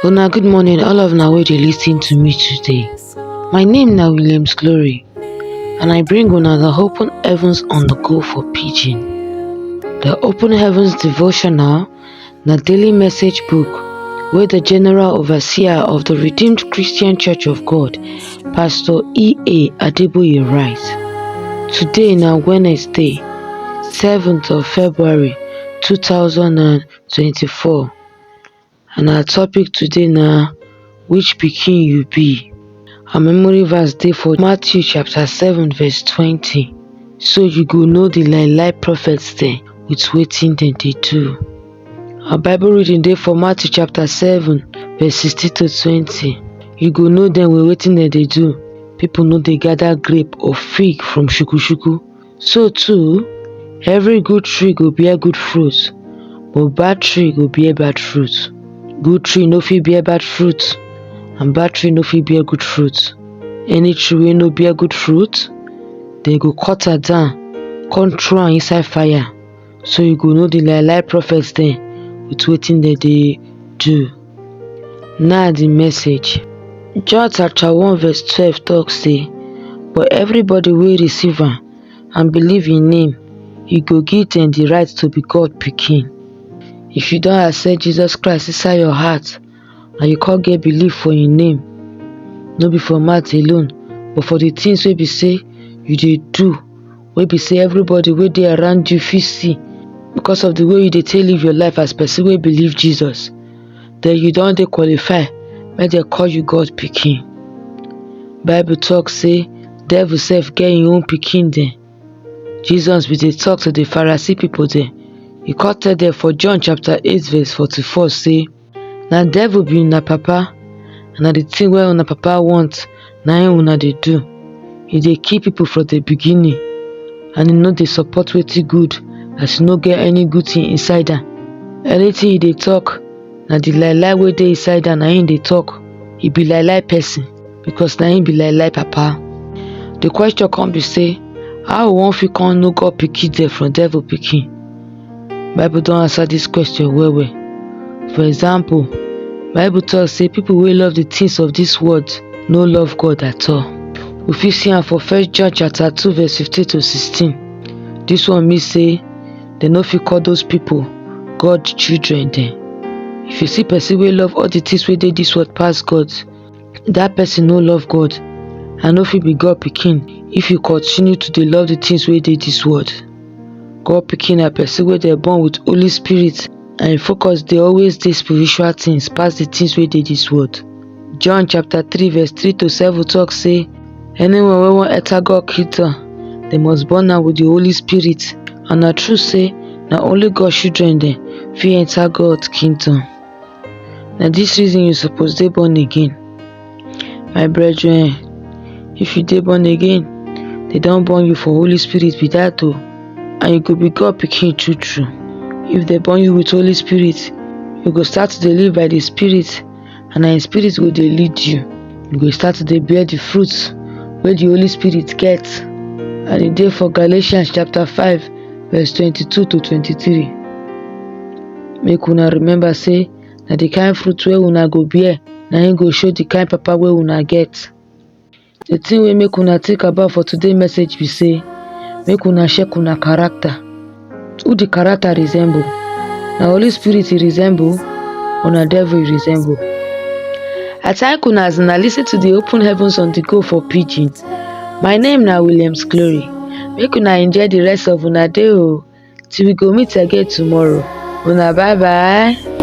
Una good morning, all of una wey dey lis ten to me today. My name na Williams Glory and I bring una the Open Heavens on the go for Pidgin. The Open Heavens Devotional na daily message book wey the General Overseer of the Redeemed Christian Church of God, Pastor E.A. Adeboye write. Today na Wednesday, 7th of February 2024. And our topic today na which pikin you be. Our memory verse dey for Matthew chapter 7 verse 20. So you go know the lie prophets dem with wetin dem dey do. Our Bible reading dey for Matthew chapter 7 verse 16 to 20. You go know dem with wetin dem dey do. People no dey gather grape or fig from shuku. So too, every good tree go bear good fruit, but bad tree go bear bad fruit. Good tree no fit bear bad fruit, and bad tree no fit bear good fruit. Any tree wey no bear good fruit, dem go cut her down, come throw am inside fire. So you go know the lie prophets dem with wetin dem dey do. Now the message. John chapter 1 verse 12 talk say, but everybody wey receive am and believe in him, he go give dem the right to be God pikin. If you don accept Jesus Christ inside your heart and you come get belief for him name, no be for mouth alone, but for the things wey be say you dey do, wey be say everybody wey dey around you fit see because of the way you dey take live your life as person wey believe Jesus, then you don dey qualify make dem call you God pikin. Bible talk say devil sef get him own pikin dem. Jesus bin dey talk to the Pharisee people dem. He come tell them for John chapter 8 verse 44 say, na devil be una papa, and na the thing wey una papa want na him una dey do. He dey kill people from the beginning, and he no dey support wetin good, as he no get any good thing inside am. Anything he dey talk, na the lie wey dey inside am na him dey talk. He be lie person because na him be lie papa. The question come be say, how we wan fit come know God pikin dem from devil pikin? Bible don answer this question well. For example, Bible talk say people wey love the things of this world no love God at all. We fit see am for 1 John chapter 2 verse 15 to 16. This one mean say dem no fit call those people God children dem. If you see person wey love all the things wey dey this world pass God, that person no love God and no fit be God pikin if you continue to dey love the things wey dey this world. God pikin na person wey dey born with Holy Spirit and im focus dey always dey spiritual things pass the things wey dey this world. John chapter 3 verse 3 to 7 talk say, anyone wey wan enter God kingdom, they must born am with the Holy Spirit, and na true say na only God children dem fit enter God kingdom. Na this reason you suppose dey born again. My brethren, if you dey born again, they don born you for Holy Spirit be that o, and you go be God pikin true. If they born you with Holy Spirit, you go start to dey live by the Spirit, and na him Spirit go dey lead you. You go start to dey bear the fruits wey the Holy Spirit get, and e dey for Galatians chapter 5 verse 22 to 23. Make una remember say na the kind fruit wey una go bear na him go show the kind papa wey una get. The thing wey make una think about for today message be say, make una check una character. Who the character resemble? Na Holy Spirit e resemble or na devil e resemble? I thank una as una lis ten to the Open Heavens on the go for Pidgin. My name na Williams Glory. Make una enjoy the rest of una day o. Till we go meet again tomorrow. Una bye bye.